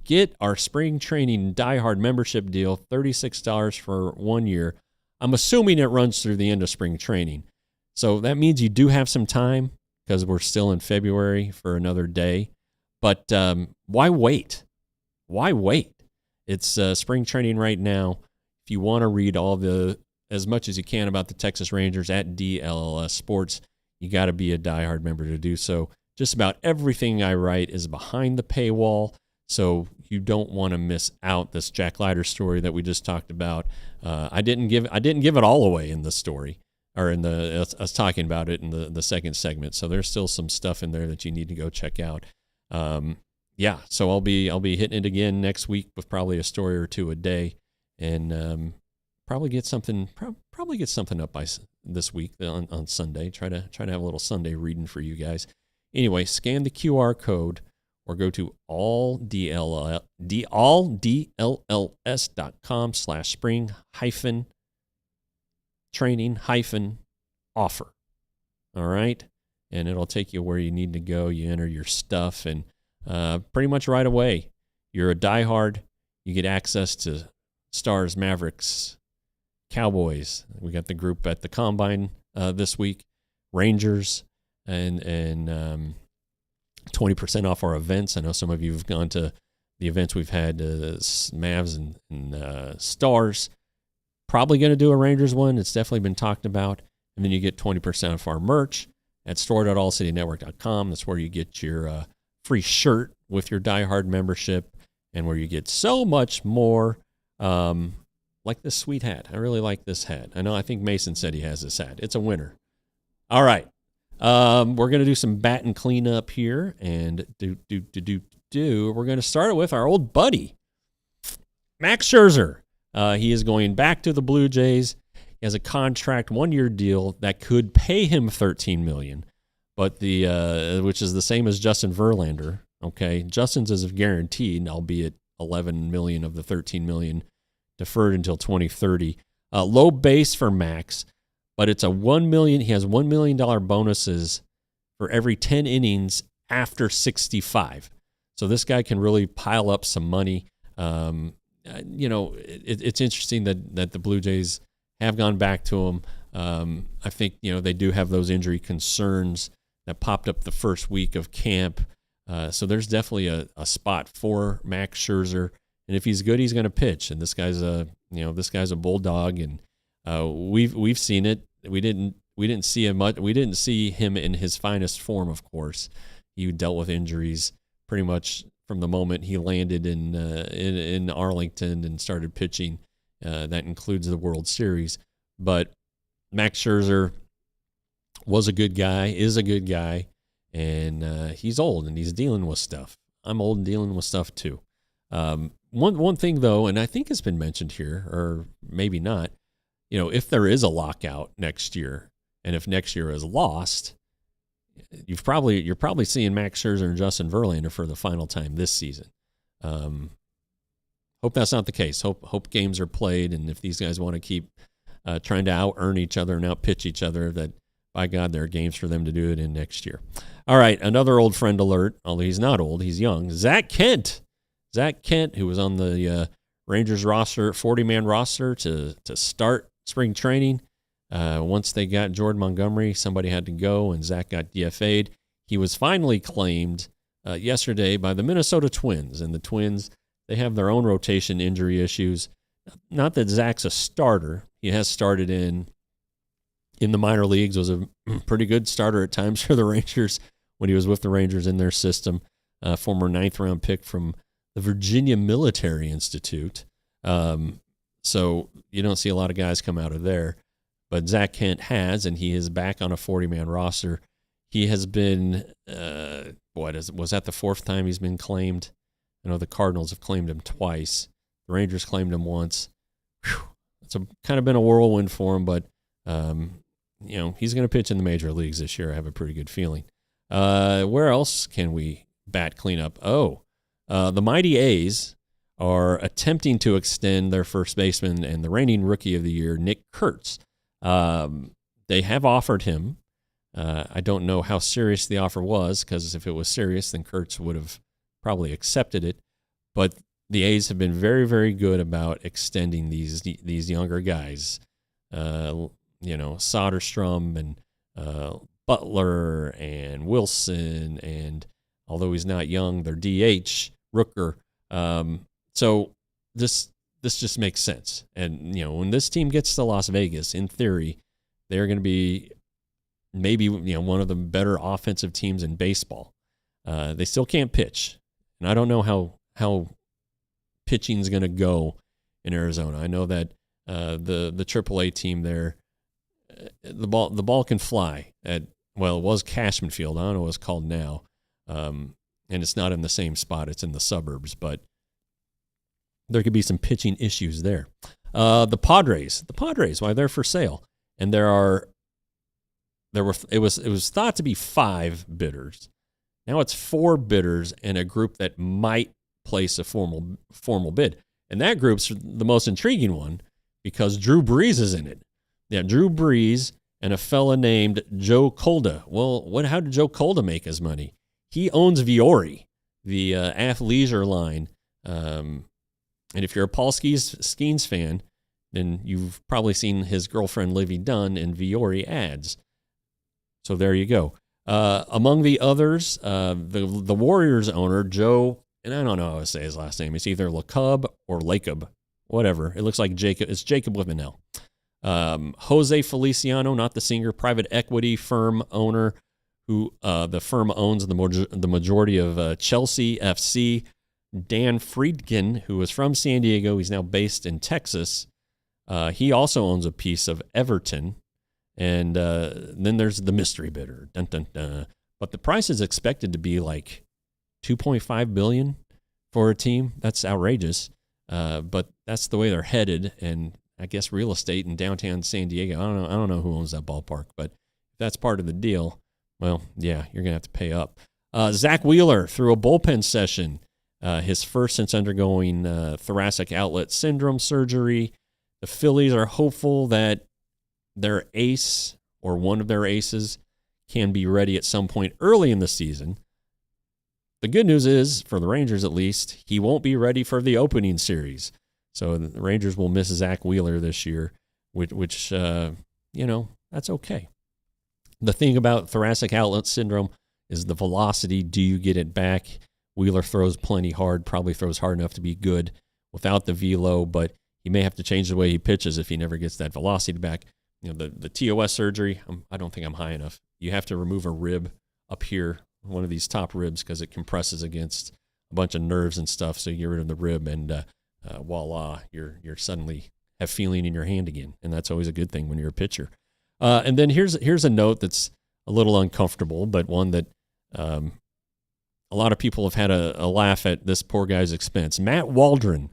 Get our spring training diehard membership deal, $36 for 1 year. I'm assuming it runs through the end of spring training. So that means you do have some time because we're still in February for another day. But why wait? Why wait? It's spring training right now. If you want to read as much as you can about the Texas Rangers at DLLS Sports, you got to be a diehard member to do so. Just about everything I write is behind the paywall, so you don't want to miss out this Jack Leiter story that we just talked about. I didn't give it all away in the story, or in us talking about it in the second segment. So there's still some stuff in there that you need to go check out. So I'll be hitting it again next week with probably a story or two a day, and probably get something up by this week on Sunday. Try to have a little Sunday reading for you guys. Anyway, scan the QR code or go to alldlls.com/spring-training-offer. All right? And it'll take you where you need to go. You enter your stuff, and pretty much right away, you're a diehard. You get access to Stars, Mavericks, Cowboys. We got the group at the Combine this week, Rangers, and 20% off our events. I know some of you have gone to the events we've had, Mavs and Stars. Probably going to do a Rangers one. It's definitely been talked about. And then you get 20% off our merch at store.allcitynetwork.com. That's where you get your free shirt with your diehard membership, and where you get so much more, like this sweet hat. I really like this hat. I think Mason said he has this hat. It's a winner. All right. We're going to do some batting cleanup here, and we're going to start it with our old buddy, Max Scherzer. He is going back to the Blue Jays. He has a contract, 1-year deal that could pay him $13 million, but which is the same as Justin Verlander. Okay, Justin's is guaranteed, albeit $11 million of the $13 million deferred until 2030. Low base for Max, but it's $1 million. He has $1 million bonuses for every 10 innings after 65. So this guy can really pile up some money. It's interesting that the Blue Jays have gone back to him. I think, they do have those injury concerns that popped up the first week of camp. So there's definitely a spot for Max Scherzer. And if he's good, he's going to pitch. And this guy's a bulldog, and we've seen it. We didn't see him much. We didn't see him in his finest form, of course. He dealt with injuries pretty much from the moment he landed in Arlington and started pitching. That includes the World Series. But Max Scherzer was a good guy, is a good guy, and he's old and he's dealing with stuff. I'm old and dealing with stuff too. One thing though, and I think it's been mentioned here, or maybe not, if there is a lockout next year, and if next year is lost, you're probably seeing Max Scherzer and Justin Verlander for the final time this season. Hope that's not the case. Hope games are played, and if these guys want to keep trying to out-earn each other and out-pitch each other, that, by God, there are games for them to do it in next year. All right, another old friend alert, although he's not old, he's young. Zach Kent, who was on the Rangers roster, 40-man roster to start spring training. Once they got Jordan Montgomery, somebody had to go, and Zach got DFA'd. He was finally claimed yesterday by the Minnesota Twins, and the Twins, they have their own rotation injury issues. Not that Zach's a starter. He has started in the minor leagues, was a pretty good starter at times for the Rangers when he was with the Rangers in their system. Former 9th-round pick from the Virginia Military Institute. So you don't see a lot of guys come out of there. But Zach Kent has, and he is back on a 40-man roster. He has been, was that the 4th time he's been claimed? I know the Cardinals have claimed him twice. The Rangers claimed him once. Whew. It's kind of been a whirlwind for him, but he's going to pitch in the major leagues this year. I have a pretty good feeling. Where else can we bat cleanup? The mighty A's are attempting to extend their first baseman and the reigning rookie of the year, Nick Kurtz. They have offered him. I don't know how serious the offer was, because if it was serious, then Kurtz would have probably accepted it. But the A's have been very, very good about extending these younger guys. Soderstrom and Butler and Wilson, and although he's not young, they're DH, Rooker. So this just makes sense. And, when this team gets to Las Vegas, in theory, they're going to be maybe, one of the better offensive teams in baseball. They still can't pitch. And I don't know how pitching is going to go in Arizona. I know that the AAA team there, the ball can fly at, well, it was Cashman Field. I don't know what it's called now. And it's not in the same spot. It's in the suburbs, but there could be some pitching issues there. The Padres, why they're for sale. And it was thought to be 5 bidders. Now it's 4 bidders and a group that might place a formal bid. And that group's the most intriguing one because Drew Brees is in it. Yeah, Drew Brees and a fella named Joe Colda. Well, how did Joe Colda make his money? He owns Viore, the athleisure line. And if you're a Paul Skeens fan, then you've probably seen his girlfriend Livy Dunn in Viore ads. So there you go. Among the others, the Warriors owner, Joe, and I don't know how to say his last name. It's either LeCub or Lacob, whatever. It looks like Jacob. It's Jacob with an L. Jose Feliciano, not the singer, private equity firm owner, who the firm owns the majority of Chelsea FC. Dan Friedkin, who is from San Diego, he's now based in Texas. He also owns a piece of Everton. And then there's the mystery bidder. Dun, dun, dun. But the price is expected to be like $2.5 billion for a team. That's outrageous. But that's the way they're headed. And I guess real estate in downtown San Diego, I don't know who owns that ballpark, but if that's part of the deal, well, yeah, you're going to have to pay up. Zach Wheeler threw a bullpen session, his first since undergoing thoracic outlet syndrome surgery. The Phillies are hopeful that their ace or one of their aces can be ready at some point early in the season. The good news is, for the Rangers at least, he won't be ready for the opening series. So the Rangers will miss Zach Wheeler this year, which that's okay. The thing about thoracic outlet syndrome is the velocity. Do you get it back? Wheeler throws plenty hard, probably throws hard enough to be good without the velo, but he may have to change the way he pitches if he never gets that velocity back. The TOS surgery, I don't think I'm high enough. You have to remove a rib up here, one of these top ribs, because it compresses against a bunch of nerves and stuff. So you get rid of the rib, and voila, you're suddenly have feeling in your hand again, and that's always a good thing when you're a pitcher. And then here's a note that's a little uncomfortable, but one that a lot of people have had a laugh at this poor guy's expense. Matt Waldron,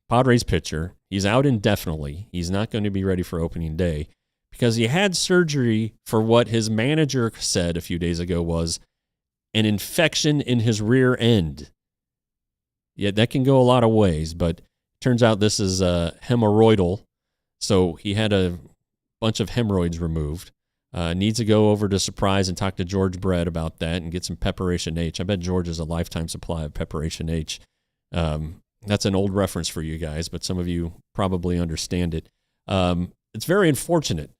Padres pitcher, he's out indefinitely. He's not going to be ready for opening day because he had surgery for what his manager said a few days ago was an infection in his rear end. Yeah, that can go a lot of ways, but turns out this is hemorrhoidal. So he had a bunch of hemorrhoids removed. Needs to go over to Surprise and talk to George Brett about that and get some Preparation H. I bet George has a lifetime supply of Preparation H. That's an old reference for you guys, but some of you probably understand it. It's very unfortunate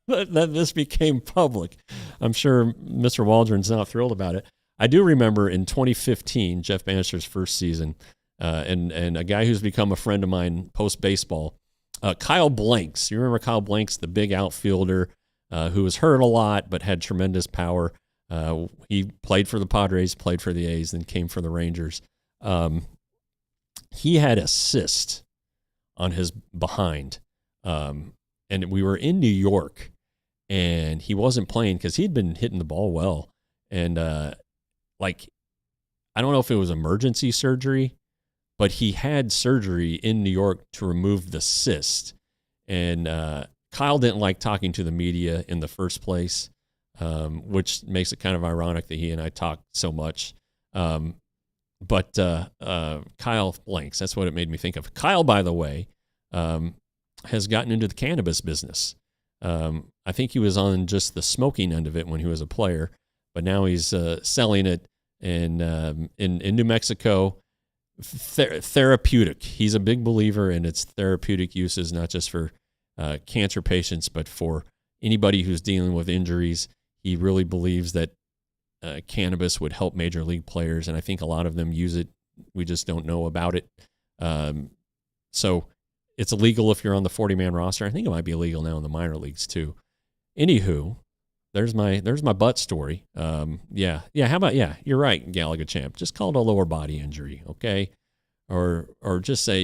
that this became public. I'm sure Mr. Waldron's not thrilled about it. I do remember in 2015, Jeff Bannister's first season, and a guy who's become a friend of mine post-baseball, Kyle Blanks. You remember Kyle Blanks, the big outfielder who was hurt a lot but had tremendous power. He played for the Padres, played for the A's, then came for the Rangers. He had a cyst on his behind, and we were in New York, and he wasn't playing because he'd been hitting the ball well, and I don't know if it was emergency surgery, but he had surgery in New York to remove the cyst. And Kyle didn't like talking to the media in the first place, which makes it kind of ironic that he and I talk so much. But Kyle blanks. That's what it made me think of. Kyle, by the way, has gotten into the cannabis business. I think he was on just the smoking end of it when he was a player, but now he's selling it in New Mexico. Therapeutic. He's a big believer in its therapeutic uses, not just for cancer patients, but for anybody who's dealing with injuries. He really believes that cannabis would help major league players, and I think a lot of them use it. We just don't know about it. So it's illegal if you're on the 40-man roster. I think it might be illegal now in the minor leagues too. Anywho, there's my butt story. Yeah. How about, you're right, Gallagher champ. Just call it a lower body injury, okay? Or just say,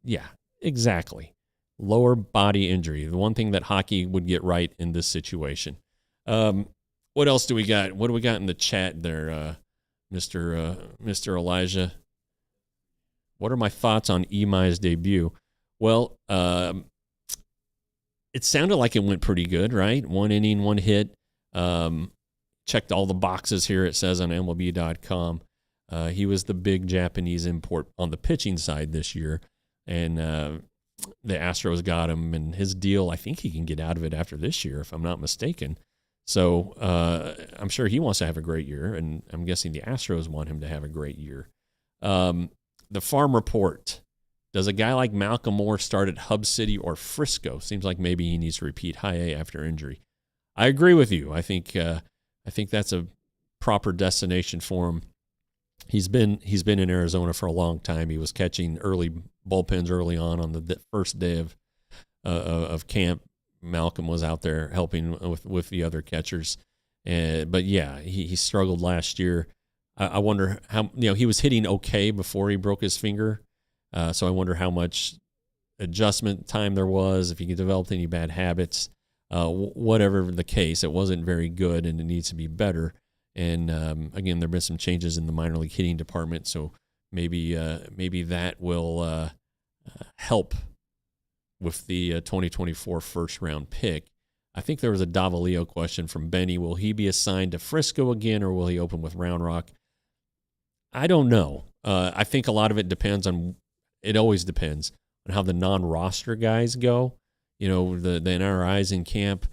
yeah, exactly. Lower body injury. The one thing that hockey would get right in this situation. What else do we got? What do we got in the chat there, Mr. Elijah? What are my thoughts on Imai's debut? Well, it sounded like it went pretty good, right? 1 inning, 1 hit. Checked all the boxes here, it says on MLB.com. He was the big Japanese import on the pitching side this year, and the Astros got him, and his deal, I think he can get out of it after this year, if I'm not mistaken. So I'm sure he wants to have a great year, and I'm guessing the Astros want him to have a great year. The Farm Report. Does a guy like Malcolm Moore start at Hub City or Frisco? Seems like maybe he needs to repeat High A after injury. I agree with you. I think that's a proper destination for him. He's been in Arizona for a long time. He was catching early bullpens early on the first day of camp. Malcolm was out there helping with the other catchers. But yeah, he struggled last year. I wonder how, he was hitting okay before he broke his finger. So I wonder how much adjustment time there was, if he developed any bad habits. Whatever the case, it wasn't very good, and it needs to be better. And again, there have been some changes in the minor league hitting department, so maybe that will help with the 2024 first-round pick. I think there was a Davalillo question from Benny. Will he be assigned to Frisco again, or will he open with Round Rock? I don't know. I think a lot of it depends on – it always depends on how the non-roster guys go. The NRIs in camp,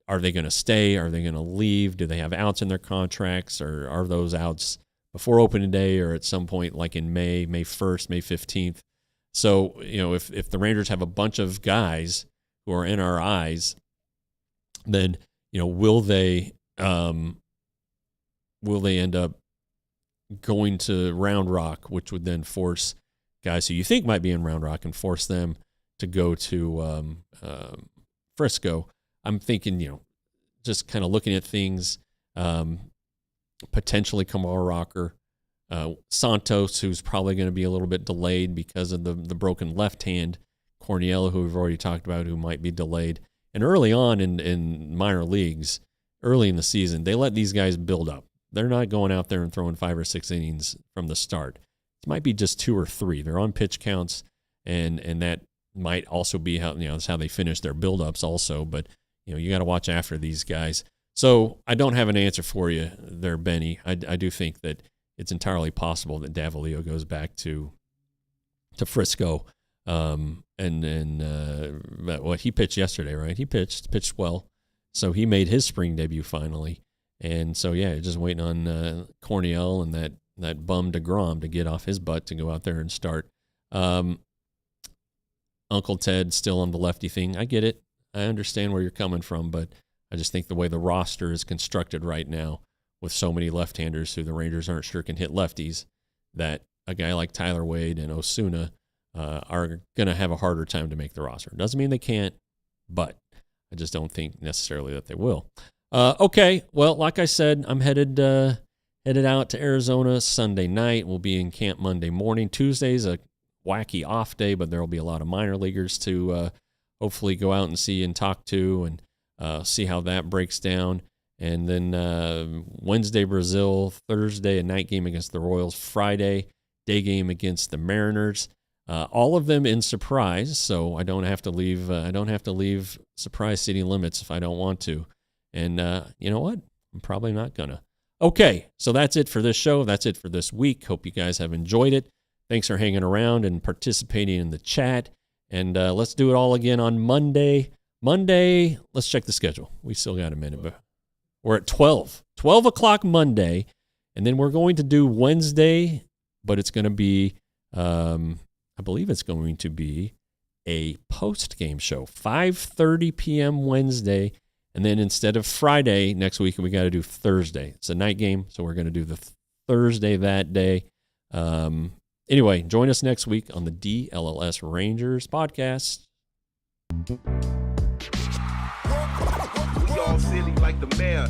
are they going to stay? Are they going to leave? Do they have outs in their contracts, or are those outs before opening day or at some point like in May 1st, May 15th? So, if the Rangers have a bunch of guys who are NRIs, then, will they end up going to Round Rock, which would then force guys who you think might be in Round Rock and force them to go to Frisco? I'm thinking, just kind of looking at things, potentially Kamar Rocker, Santos, who's probably going to be a little bit delayed because of the broken left hand, Corniello, who we've already talked about, who might be delayed. And early on in minor leagues, early in the season, they let these guys build up. They're not going out there and throwing 5 or 6 innings from the start. It might be just 2 or 3. They're on pitch counts, and that might also be how that's how they finish their buildups also. But you got to watch after these guys. So I don't have an answer for you there, Benny. I do think that it's entirely possible that Davalillo goes back to Frisco. What he pitched yesterday, right? He pitched well, so he made his spring debut finally. And so, just waiting on Corniel and that bum DeGrom to get off his butt to go out there and start. Uncle Ted still on the lefty thing. I get it. I understand where you're coming from, but I just think the way the roster is constructed right now with so many left-handers who the Rangers aren't sure can hit lefties, that a guy like Tyler Wade and Osuna are going to have a harder time to make the roster. Doesn't mean they can't, but I just don't think necessarily that they will. Okay, well, like I said, I'm headed out to Arizona Sunday night. We'll be in camp Monday morning. Tuesday's a wacky off day, but there will be a lot of minor leaguers to hopefully go out and see and talk to and see how that breaks down. And then Wednesday, Brazil. Thursday, a night game against the Royals. Friday, day game against the Mariners. All of them in Surprise, so I don't have to leave Surprise city limits if I don't want to. And you know what? I'm probably not gonna. Okay, so that's it for this show. That's it for this week. Hope you guys have enjoyed it. Thanks for hanging around and participating in the chat. And let's do it all again on Monday. Monday, let's check the schedule. We still got a minute, but we're at 12 o'clock Monday. And then we're going to do Wednesday, but it's going to be, I believe it's going to be a post-game show, 5:30 p.m. Wednesday. And then instead of Friday next week, we got to do Thursday. It's a night game, so we're going to do the Thursday that day. Anyway, join us next week on the DLLS Rangers podcast. We all silly like the mayor.